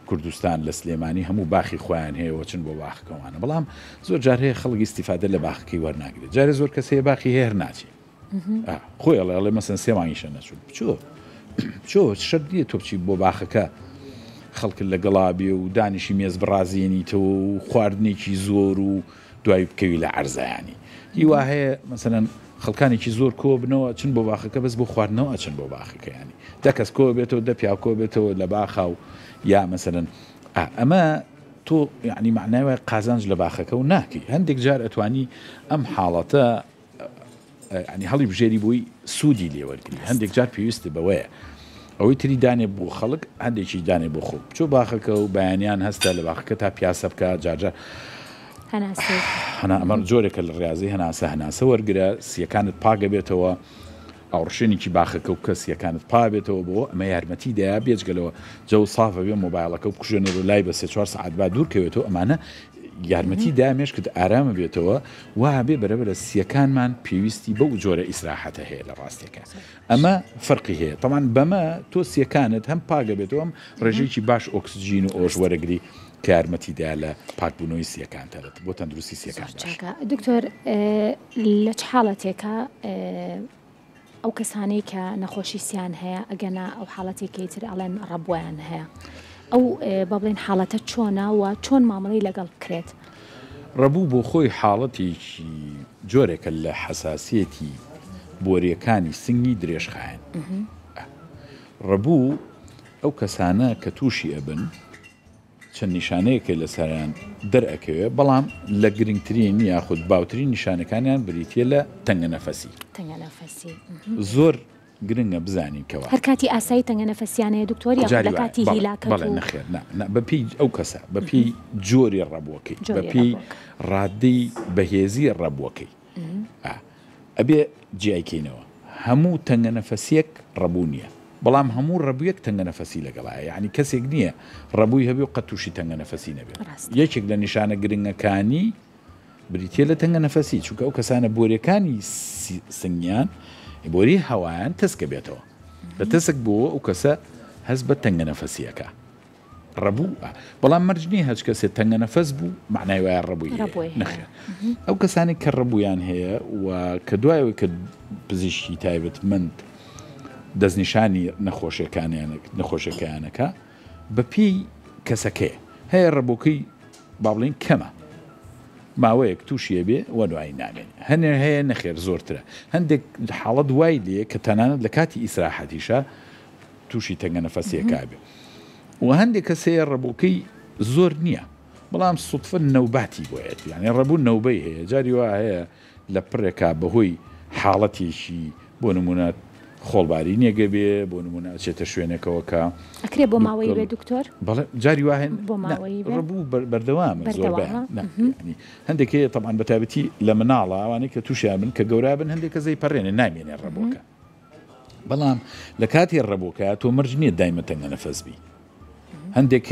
کوردستان لە سلێمانی هەموو باخی خۆیان هەیە وچن بۆ باخەکەوانە بەڵام زۆر جار هەیە خەڵکی استیفادە لە باخەکەی وەرناگرێت جارێ زۆر کەس هەیە باخی هەیە ناچێت خۆی ئەڵێ مەسەن سێمانیشە نەچوو چۆ شەر نییە تۆ بچی بۆ باخەکە خەڵک لە گەڵابێ و دانیشی مێز بڕازێنیتەوە و خواردنێکی زۆر و دوای بکەوی لە عەرزایانی هیوا هەیە مەسەلەن خەڵکانێکی زۆر کۆ بنەوە چن بۆ باخەکە بەس بۆ خواردنەوە ئەچن بۆ باخەکە ینی دە کەس کۆ بێتەوە دە پیا کۆ بێتەوە لە باخە و یا مەسەلەن ئەمە تۆ یعنی معنای قازانج لە باخەکە و ناکەی هەندێک جار ئەتوانی ئەم حاڵەتە ینی هەڵی بژێری بووی سوودی لێوەرگری هەندێک جار پێویستە بەوەیە ئەوەی تری دانێ بۆ خەڵک هەندێکی دانێ بۆ خۆ بچۆ باخەکە و بەیانیان هەستە لە باخەکە تا پیاسە بکە جارجار هەنا ئەمە جۆرێکە لە ڕاضی هەناسە وەرگرە سیەکانت پاگە بێتەوە ئاوڕشێنێکی باخەکە و کە سیەکانت پا بێتەوە بۆ ئەمە یارمەتیدایا بێجگەلەوە جەو سافە بێ مۆبایلەکە و کوژێنەر و لای بە 3-4 ساعت با دوورکەوێتەوە ئەمانە یارمەتی دامێش کە ئارامە بێتەوە وا بێ بەرەبەر لە سیەکانمان پێویستی بەو جۆرە ئیسراحەتە هەیە لە ڕاستێکە ئەمە فەرقی هەیە تەمان بەمە تۆ سیەکانت هەم پاگە بێتەوە ئەم ڕێژەیەکی باش ئۆکسجین و ئۆژ وەرەگری کە یارمەتیدا لە پاکبوونەوەی سیەکانتەرێت بۆ تەندروستی سیەکان دکتۆر لە چ حاڵەتێکە ئەو کەسانەی کە نەخۆشییان هەیە ئەگەنا ئەو حاڵەتێکی تر ئەڵێن ڕەبوایان هەیە ئەو با بڵێن حاڵەتە چۆنە و چۆن مامەڵی لەگەڵ بکرێت ڕەبوو بۆ خۆی حاڵەتێکی جۆرێکە لە حەساسیەتی بۆریەکانی سنگی درێژخایەن ڕەبوو ئەو کەسانە کە تووشی ئەبن چەند نیشانەیەکە لە سەریان دەرئەکەوێ بەڵام لە گرنگترین یاخود باوترین نیشانەکانیان بریتە لە تەنگە نەفەسی زۆر گرنگە بزانینکەوە هەر کاتی ئاسایی تەنگە نەفەسیانەیە دکتۆری لە کاتی هیلاکە نەخێر بەپی ئەو کەسە بەپی جۆری ڕەبووەکەی بەپی ڕادەی بەهێزی ڕەبووەکەی ئەبێ جیایکەینەوە هەموو تەنگە نەفەسیەک ڕەبوو نییە بەڵام هەموو ڕەبوویەک تەنگە نەفەسی لەگەڵایە یعنی کەسێک نییە ڕەبووی هەبێ و قەت تووشی تەنگە نەفەسی نەبێت یەکێک لە نیشانە گرنگەکانی بریتە لە تەنگە نەفەسی چونکە ئەو کەسانە بۆریەکانی سنگیان بۆری هەوایان تەسکە بێتەوە لە تەسک بووە ئەو کەسە هەست بە تەنگە نەفەسیەکە ڕەبوو بەڵام مەرجنی هەچ کەسێت تەنگە نەفەس بوو معنای وایە ڕەبووی نەخێر ئەو کەسانی کە ڕەبوویان هەیە و کە دوایەوەی کە پزیشکی تایبەتمەند دەستنیشانی نەخۆشیەکانەکە بەپی کەسەکەی هەیە ڕەبووکەی با بڵین کەمە ماوەیەک تووشیە بێ وە دوایی نامێن هەنێ هەیە نەخێر زۆرترە هەندێک حاڵەت دوای لێ کە تەنانەت لە کاتی ئیسراحەتیشە تووشی تەنگە نەفەسیەکە بێ و هەندێک کەسەیە ڕەبووکەی زۆر نییە بەڵام سوتفە نەوباتی بۆیەت یعنی ڕەبوو نەوبەی هەیە جاری وا هەیە لە پڕێکا بەهۆی حاڵەتێکی بۆ نمونە خۆڵباری نیەگە بێ بۆ نمونە چێتە شوێنێکەوە کە ئەکرێ بۆ ماوەی بێ دکتۆر بەڵێ جاری واهێن ڕەبوو بەردەوام زۆر هەندێک هەیە تەمان بەتابەتی لە مناڵە ئەوانەی کە تووشیان بن کە گەورا بن هەندێک کەسەی پەڕێنێ نامێنێ ڕەبووکە بەڵام لە کاتی ڕەبووکە تۆ مەرج نییە دایمە تەنگە نەفەسبی هەندێک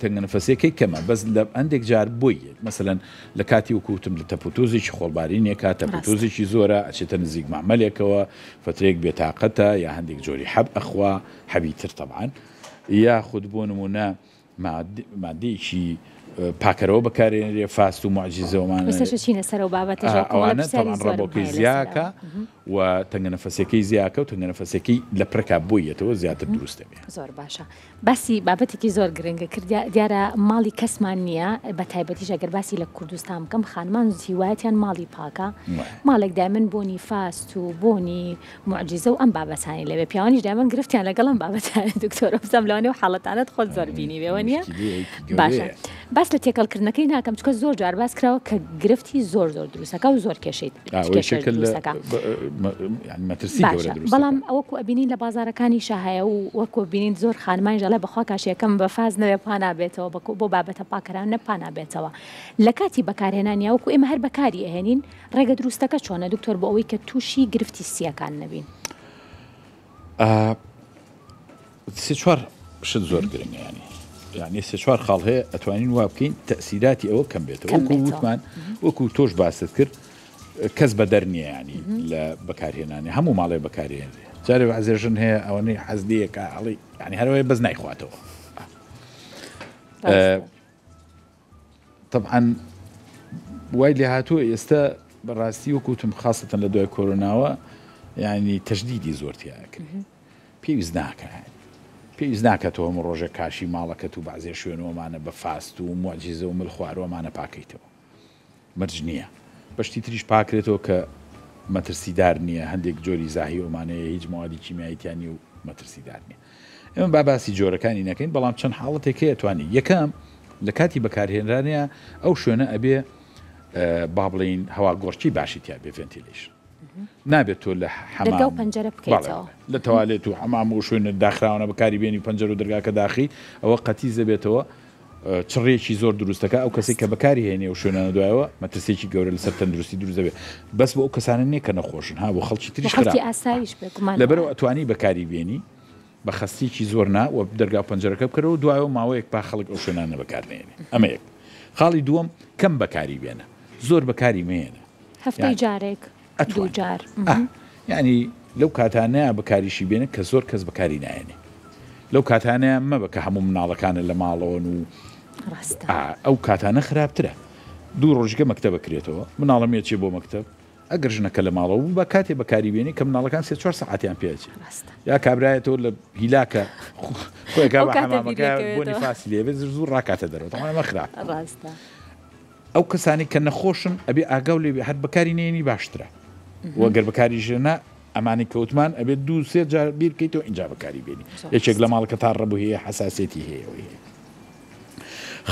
تەنگە نەفەسیەکەی کەمە بەس لە هەندێک جار بۆی مەسەلەن لە کاتی وکوتم لە تەپوتۆزێکی خۆڵباری نیە کاتە تەپوتۆزێکی زۆرە ئەچێتە نزیک مامەلێکەوە فترێک بێتاقەتە یا هەندێک جۆری حەب ئەخوا حەبیتر تەبعاً یا خود بۆ نمونە مادەیەکی پاکەرەوە بەکارێنێ فاست و معجزەوەمان ئەوانە تەبعاً ڕەبووکەی زیاکە و تەنگە نەفەسەکەی زیاکە و تەنگە نەفەسەکەی لە پرەکا بۆیەتەوە زیاتر دروستە بێ زۆر باشە باسی بابەتێکی زۆر گرنگە کرد دیارە ماڵی کەسمان نییە بە تایبەتیش ئەگەر باسی لە کوردستان بکەم خانمان هیوایەتیان ماڵی پاکە ماڵێک دایمەن بۆنی فاست و بۆنی معجزە و ئەم بابەتانی لەبێ پیاوانیش دایمەن گرفتیان لەگەڵ ئەم بابەتانە دکتۆرە بزەم لەوانەیە و حاڵەتانت خۆت زۆر بینی بێوە نیە باشە باس لە تێکەڵکردنەکەی ناکەم چکە زۆر جار باس کراوە کە گرفتی زۆر دروستەکە و زۆر کێشەی بەڵام ئەوەکو ئەبینین لە بازارەکانی شاهەیە و وەکو بینین زۆر خانمانی ژەڵە بەخوا کاشیەکەم بە فاز نەوێ پانابێتەوە بۆ بابەتە پاکەران نەپانابێتەوە لە کاتی بەکارهێنانی وەکو ئێمە هەر بەکاری ئەهێنین ڕێگە دروستەکە چۆنە دکتۆر بۆ ئەوەی کە تووشی گرفتی سیەکان نەبین سێ-چوار شت زۆر گرنگە یعنی سێ-چوار خاڵ هەیە ئەتوانین وا بکەین تەسیراتی ئەوە کەم بێتەوە وەکو وتمان وەکو تۆش باست کرد کەس بەدەر نییە ینی لە بەکارهێنانی هەموو ماڵێ بەکارهێنێ جارێ عزێژن هەیە ئەوەنەی حەزدەیەکە ئەڵی ینی هەروەیە بەس نایخواتەوە طبعاً وای لێ هاتووە ئێستا بەڕاستی وەکوتم خاستن لە دوای کۆرۆناوە ینی تەشدیدی زۆرتیاکرد پێویست ناکات پێویست ناکاتەوە ئەمە ڕۆژە کاشی ماڵەکەت و بەعزێ شوێنەوەمانە بە فاست و معجزە و ملخوارەوەمانە پاکەیتەوە مەرج نییە بەشتی تریش پاکرێتەوە کە مەترسیدار نییە هەندێک جۆری زاهی ئەومانەیە هیچ موادی کیمیاییتیانی و مەترسیدار نییە ئێمە باسی جۆرەکانی نەکەین بەڵام چەند حاڵەتێکەیە توانی یەکەم لە کاتی بەکارهێنرانەیە ئەو شوێنە ئەبێ با بڵین هەوا گۆڕکی باشی تیا بێ ڤێنتیلیشن نابێت تۆ لە حەمام پەنجەرە بکەیتەوە لە توالێت و حەمام و شوێنە داخراونە بەکاری بێنی پەنجەر و دەرگاکە داخی ئەوە قەتیزە بێتەوە چڕێکی زۆر دروستەکە ئەو کەسی کە بەکاری هێنێ و شوێنە دوایەوە مەترسێکی گەورە لەسەر تەندروستی دروست دەبێت بەس بۆ ئەو کەسانە نییە کە نەخۆشن ها بۆ خەڵکی تریش لەبەرەوە ئەتوانی بەکاری بێنی بە خستێکی زۆر نا و دەرگا پەنجەرەکە بکەرەوە دوایەوە ماوەیەک با خەڵک ئەو شوێنانە بەکارنێنێ ئەمە یەک خاڵی دووەم کەم بەکاری بێنە زۆر بەکاری مێنە هەفتەی جارێک دوو جار یعنی لەو کاتانەیە بەکاریشی بێنە کە زۆر کەس بەکاری نایێنێ لەو کاتانەیە مەبە کە هەموو مناڵەکانە لە ماڵەوەن و ئەو کاتانە خراپترە دوو ڕۆژگە مەکتە بکرێتەوە مناڵەمێت چێ بۆ مەکتب ئەگەر ژنەکە لە ماڵەوە بوو بە کاتێ بەکاری بێنی کە مناڵەکان 3-4 سەعاتیان پێچێت یا کابرایەتەوە لە هیلاکە خۆیەکە بە حەمامەکە بۆنی فاسی لێبێت زوو ڕاکاتە دەرەوە ئەمە خراپ ئەو کەسانی کە نەخۆشن ئەبێ ئاگاو لێبێ هەر بەکاری نێنی باشترە وەگەر بەکاری ژێنە ئەمانی کەوتمان ئەبێت 2-3 جار بیر بکەیتەوە اینجا بەکاری بێنی یەکێک لە ماڵەکە تا ڕەبوو هەیە حساسێتی هەیە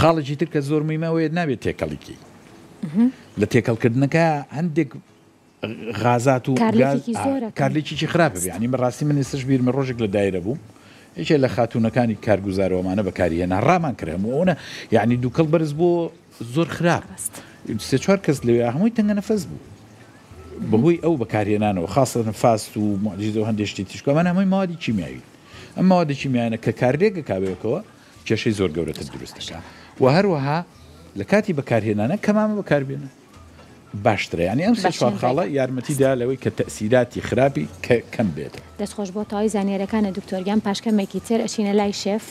خاڵێکی تر کە زۆر میمەوەیە نابێت تێکەڵێکی لە تێکەڵکردنەکە هەندێک غازات و کارلێکی خراپە بێ ینی بەڕاستی من ئێستش بیرمە ڕۆژێک لە دایرە بووم یەکێ لە خاتونەکانی کارگوزارەوەمانە بەکاری هێنا ڕامان کرێمەوەە یعنی دوو کەڵ بەرز بۆ زۆر خراپ 3-4 کەس لەوێ هەمووی تەنگە نەفەس بوو بەهۆی ئەو بەکارهێنانەوە خاصە فاست و معجزە و هەندێشتی تیشکۆمان هەمووی ماوەدی کیمیاوی ئەم ماوەدی کیمیانە کە کارێکە کابێکەوە کێشەی زۆر گەورەتر دروستەکە و هەروەها لە کاتی بەکارهێنانە کەمامە بەکاربێنە باشترە ینی ئەم سێ خاڵە یارمەتیدا لەوەی کە تەسیراتی خراپی کەم بێت دەستخۆش بۆ تەواوی زانیێرەکانە دکتۆریان پاشکەمێکی تر ئەچینە لای شێف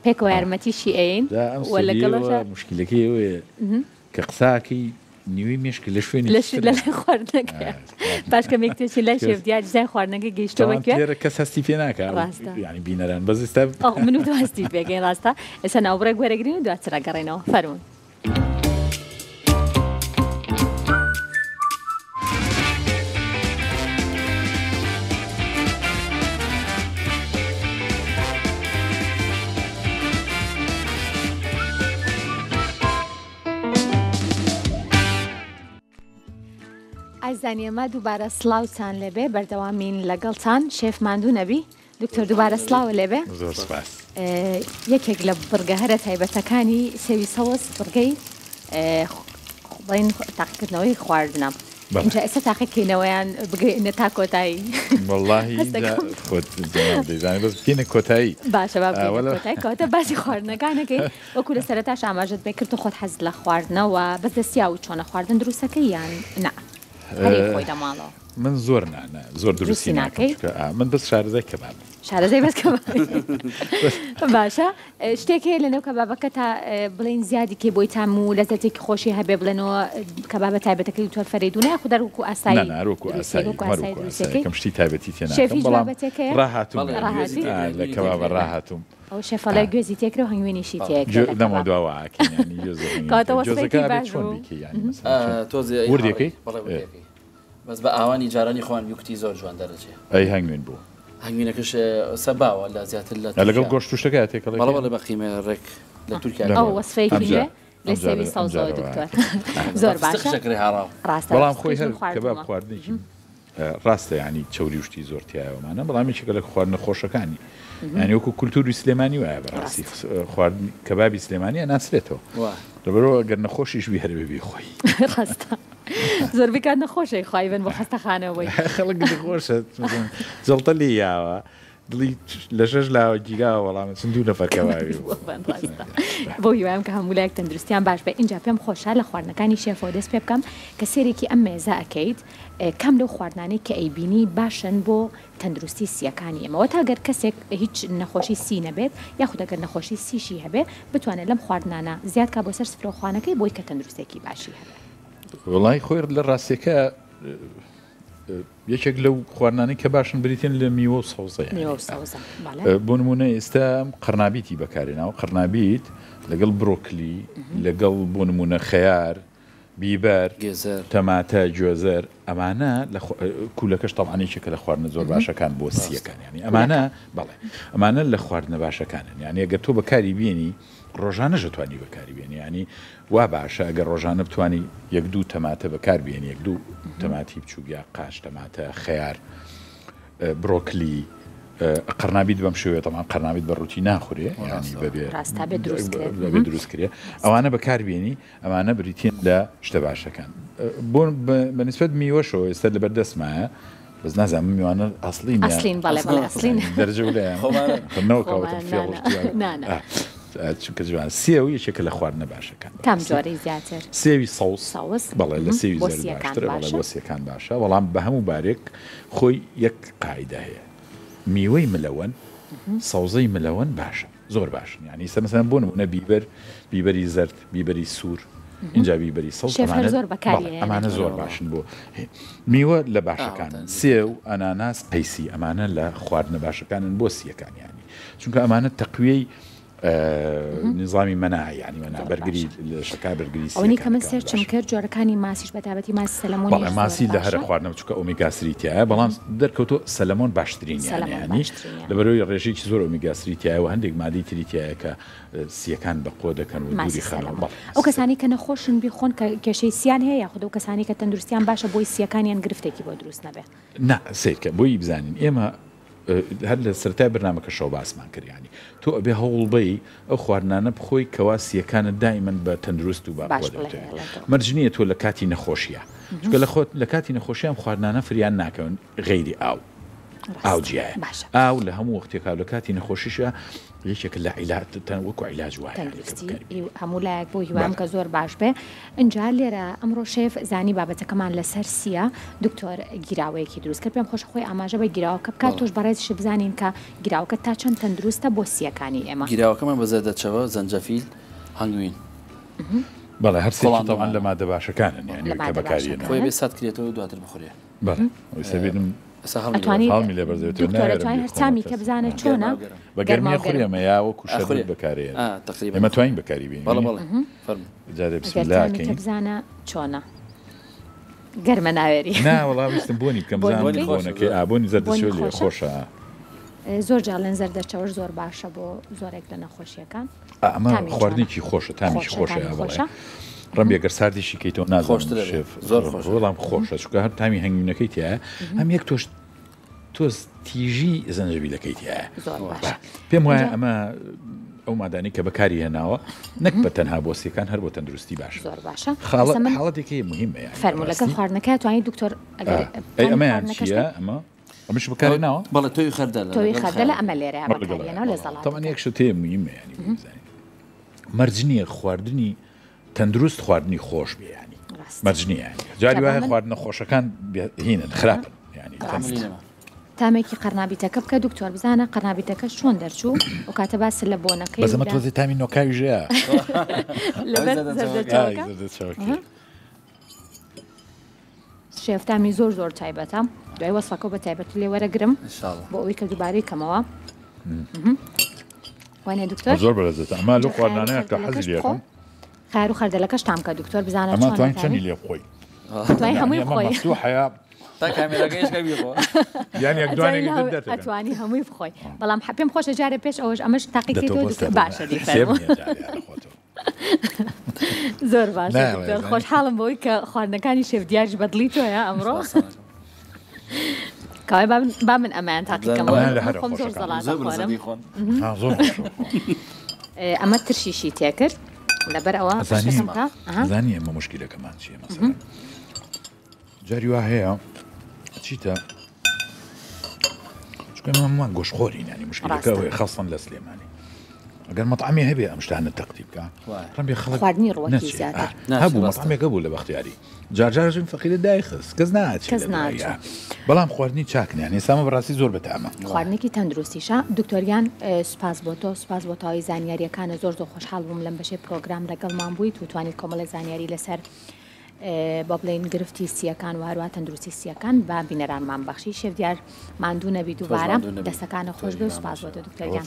پێکەوە یارمەتیشی ئەین مشکلەکەی ئەوەیە کە قساکی نیوی مشک لە شوێنی لە خواردنەکە پاشکەمێکتێکی لای شێف دیار جای خواردنەکە گەیشتەوە کوێ کەس هەستی پێ ناکە ینی بینەران بەزستا من و هەستی پێگەین ڕاستە ئێستا ناوبڕێک وەرەگرین و دواتر گەڕێنەوە فەرمون ئازانیەمە دووبارە سڵاوتان لێبێ بەردەوامین لەگەڵتان شێف ماندوو نەبی دکتۆر دووبارە سڵاوە لێبێ یەکێک لە بڕگە هەرە تایبەتەکانی سێوی سەوەس بڕگەی بڵین تاقیکردنەوەی خواردنە اینجا ئێستا تاقیکردنەوەیان بگەینە تا کۆتایی واللهی خۆت دەیزانێت بەس بکەینە کۆتایی باشە کۆتایی کەواتە باسی خواردنەکانەکەی وەکو لە سەرەتاش ئاماژەت بێ کرد و خۆت حەز لە خواردنەوە بەس دەستیا و چۆنە خواردن دروستەکەی یان نا خۆی دەماڵەوە من زۆر نانە زۆر دروستی ناکەی من بەس شارەزای کەباب شارەزای بەس باشە شتێک هەیە لەنێو کەبابەکە تا بڵین زیادی کێ بۆی تام و لەزەتێکی خۆشی هەبێ بڵێنەوە کەبابە تایبەتەکەی تۆر فەریدونە یاخو دەروکو ئاسایی کەم شتی تایبەتی تێ ڕاهاتوم لە کەبابە ڕاهاتوم ئەو شەفەڵای گوێزی تێکرا هەنگوێنیشی تێک نەمە وردەکەی بەس بە ئاوانی جارانی خۆیان یوکتی زۆر جوان دەرەجێ ئەی هەنگوێن بوو هەنگوینەکەش سەباوە لە زیاتر لەگەڵ گۆشت توشتەکە تێکەڵ بەڵەوە لە بەقیمە ڕێک لە تورکیا ئەو وەسفەیەکی لە سێوی سەوزەوە دکتۆر زۆر باشە بەڵام خۆی هەر کەباب خواردنێکی ڕاستە ینی چوری وشتی زۆر تایەوەمانە بەڵام یەکێکە لە خواردنە خۆشەکانی ینی وەکو کولتوری سلێمانی وایە بەڕاستی خواردن کەبابی سلێمانیە ناسرێتەوە لەبەرەوە گەر نەخۆشیش بێ هەر بێ خۆی ڕاستە زۆر بکات نەخۆشی خواایبن بۆ خەستەخانەوەی خەڵک خۆشە جڵتە لێ یاوە دڵی لە شەش لاوە گیراوە وەڵامە چند دوو نەفەرکەواوی بۆ هیوایم کە هەموو لایەک تەندروستیان باش بێ اینجا پێم خۆشە لە خواردنەکانی شێفەوە دەست پێ بکەم کە سێرێکی ئەم مێزە ئەەکەیت کەم لەو خواردنانەی کە ئەیبینی باشن بۆ تەندروستی سیەکانی ئەمەوە تا گەر کەسێک هیچ نەخۆشی سی نەبێت یاخود ئەگەر نەخۆشی سیشی هەبێ بتوانێت لەم خواردنانە زیاد کا بۆ سەر سفرۆخوانەکەی بۆی کە تەندروستێکی باشی هەبێت وڵای خۆی لە ڕاستیەکە یەکێک لەو خواردنانی کە باشن بریتێن لە میوە و سەوزە بۆ نمونە ئێستا قەرنابیتی بەکارێناوە قەرنابیت لەگەڵ برۆکلی لەگەڵ بۆ نمونە خەیار بیبەر تەماتە گوێزەر ئەمانە کولەکەش تەڵانێکێکە لە خواردنە زۆر باشەکان بۆ سیەکان ینی ئەمانە بەڵێ ئەمانە لە خواردنە باشەکانن یعنی ئەگەر تۆ بەکاری بێنی ڕۆژانە ژەتوانی بەکاری بێنی ینی وا باشە ئەگەر ڕۆژانە بتوانانی یەک دوو تەماتە بەکار بێنی یەک دوو تەماتی بچووک یا قاش تەماتە خەیار برۆکلی قەرنابیت بەم شێوەیە تەمان قەرنابیت بە ڕووتی ناخورێ ینی بەبێ دروست کرێ ئەوانە بەکاربیێنی ئەمانە بریتین لە شتە باشەکان بۆ بەنسبەت میوەشەوە ئێستا لەبەر دەستمایە بەس نازانم میوانە ئەسڵین دەرجە چونکە جوان سێو یەکێکە لە خواردنە باشەکان کام جۆرەی زیاتر سێوی سەوس بەڵێ لە سێوی زەرد باشترە بەڵێ بۆسیەکان باشە بەڵام بە هەموو بارێک خۆی یەک قاعدە هەیە میوەی ملەوەن سەوزەی ملەوەن باشە زۆر باشن یعنی ئێستا مەسەڵەن بۆ نمونە بیبەری زەرد بیبەری سوور اینجا بیبەری سەوز ئەمانە زۆر باشن بۆ میوە لە باشەکانن سێو ئەناناس قەیسی ئەمانە لە خواردنە باشەکانن بۆ سیەکان یانی چونکە ئەمانە تەقویەی نظامی مەناعی ینی مەنا بەرگری شەکا بەرگری ئەوەی کە من سێرچم کرد جۆرەکانی ماسیش بەتابەتی ماسی سەلەمۆنی ماسی لە هەرە خواردنەوە چونکە ئۆمیگا 3 تایە بەڵام دەرکەوتۆ سەلەمۆن باشترین ینی لەبەرەوەی ڕێژێکی زۆر ئۆمیگا 3 تایە و هەندێک مادەی تری تایە کە سیەکان بەقۆ دەکەن و دووری خەنەوە ئەو کەسانی کە نەخۆشن بیخۆن کە کێشەی سیان هەیە یاخود ئەو کەسانی کە تەندروستیان باشە بۆی سیەکانیان گرفتێکی بۆ دروست نەبێت نا سیرکە بۆی بزانین ئێمە هەر لە سەرای بەرنامەکە شەو باسمان کردیانی تۆ ئەبێ هەوڵبەی ئەو خواردنانە بخۆی کەوا سیەکانت دائیمەن بە تەندروست و باش مەرجنیە تۆ لە کاتی نەخۆشیە چونکە لە کاتی نەخۆشیان خواردنانە فریان ناکەون غەیری ئاو جیایە ئاو لە هەموو وەختێکا لە کاتی نەخۆشیشە یەکێک لە عیلاتتان وەکو عیلاج وایە هەموو لایەک بۆ هیوام کە زۆر باش بێ اینجا لێرە ئەمڕۆ شێف زانی بابەتەکەمان لەسەر سیە دکتۆر گیراوەیەکی دروست کرد پێم خۆش خۆی ئاماژە بە گیراوەکە بکات تۆش بەڕێزیش بزانین کە گیراوەکە تا چەند تەندروستە بۆ سیەکانی ئێمە گیراوەکەمان بە زەردەچەوە زەنجەفیل هەنگوین بەڵێ هەر سێڵان لە مادە باشەکانن یعنی کە بەکارێن خۆی بێ سات کرێتەوە دواتر بخورێ بەڵێ ئەوەی دکتۆرەتوانی هەرچامی کە بزانە چۆنە بە گەرمی خوێمە یاوەکو شەڕ بەکارێن ئەمە توانین بەکاری بین کە بزانە چۆنە گەرمە ناوێری ناوەڵاویستم بۆنی بکەم بزانەکەی ئابوونی زەردەچەوە لێ خۆشە زۆر جاڵێن زەردەچەوەش زۆر باشە بۆ زۆرێک لە نەخۆشیەکان ئەمە خواردنێکی خۆشە تامیش خۆشە ڕەمبێگەر ساردیشی کەیتەوە نازۆشتر زۆرڵام خۆشە چکە هەر تامی هەنگوینەکەی تایە هەم یەک تۆز تیژی زەنجەبیلەکەی تایە پێم وایە ئەمە ئەو مادانی کە بەکاری هێناوە نەک بە تەنها بۆ سیەکان هەر بۆ تەندروستی باش زۆر باشە حاڵەتێکی مهمە فەرمولەکە خواردنەکە توانیت دکتۆر ئەمەیان چییە ئەمە ئەمەش بەکارێناوە بەڵێ تۆی خەردەلە ئەمە لێرە بەکارێنەوە لە زەڵات تەمان یەک شتێ مهمە ینی مەرجنیە خواردنی تەندروست خواردنی خۆش بێ ینی مەرجنیە جاری وایە خواردنە خۆشەکان هینن خراپن ینی تامێکی قەرنابیتەکە بکە دکتۆر بزانە قەرنابیتەکە چۆن دەرچوو و کاتە باس لە بۆنەکەی بەزەمە تۆزی تامی نۆکاوی ژەیە شێفتامی زۆر تایبەتە دوای وەسفەکە بە تایبەت لێ وەرەگرم بۆ ئەوەی کە دووبارەی کەمەوە وانێ دکتۆر زۆر بەرەزێتە ئەمە لەو خواردنانەیە کە حەزی لێکەم خار و خەردەلەکەش تام کە دکتۆر بزانە ئەمە توانین چەندی لێ بخۆی توانین هەمووی بخۆی مەفتوحەیە تا کامێرەکەیش کەبیەوە یعنی یەکدوانێکی دەتێت ئەتوانی هەمووی بخۆی بەڵام پێم خۆشە جارێ پێش ئەوەش ئەمەش تاقیکەیتەوە باشە دیفەرموو زۆر باشە دکتۆر خۆشحاڵم بەوەی کە خواردنەکانی شێف دیارش بەدڵی تۆیە ئەمڕۆ کاوای با من ئەمایان تاقیکەمەوە خۆم زۆر زەڵاتە خۆرم ئەمە ترشیشی تێکرد لەبەر ئەوە زانی ئەمە مشکلەکەمان چیە مەسەڵەن جاری وا هەیە چیتە چکە ئەمەمان گۆشخۆرین ینی مشکلەکە خەڵسەن لە سلێمانی ئەگەر مەطعمی هەبێ ئەم شتانە تەقتی بکە ڕەنبێ خەڵک خواردنی ڕۆکی زیاتر هەبوو مەطعمێکە بوو لە بەختیاری جارجارژن فەقیرە دایخست کەس ناچێت بەڵام خواردنی چاکنیان ئێستا ئەمە بەڕاستی زۆر بەتامە خواردنێکی تەندروستیشە دکتۆریان سوپاس بۆ تۆ سوپاس بۆ تەواوی زانیاریەکانە زۆر خۆشحاڵ بووم لەم بەشەی پرۆگرام لەگەڵمان بوویت و توانیت کۆمەڵە زانیاری لەسەر بە بڵێن گرفتی سیەکان و هەروە تەندروستی سیەکان با بینەرانمان بەخشی شێف دیار ماندوو نەبی دووبارە دەستەکانە خۆش بێ و سوپاس بۆ تۆ دکتۆریان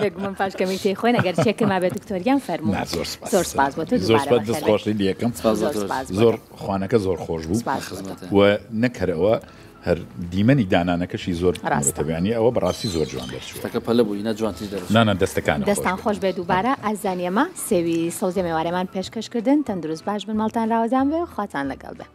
بێگومم پاش کەمیتەی خۆی ئەگەر چێکما بێ دکتۆریان فەرموو زۆر سپاس بۆ تۆ دووبارە دەستخۆشی لەکەم زۆر خوانەکە زۆر خۆش بوو و نەکەرەوە هەر دیمەنی دانانەکەشی زۆر ڕاستەبیانی ئەوە بەڕاستی زۆر جوان دەرچوو پەلە بووی نەجوانتی نانە دەستەکان دەستان خۆش بێ دووبارە ئازانیەمە سێوی سەوزە مێوارەمان پێشکەشکردن تەندروست باش بن ماڵتان ڕاوەزان بێ خواتان لەگەڵ بێ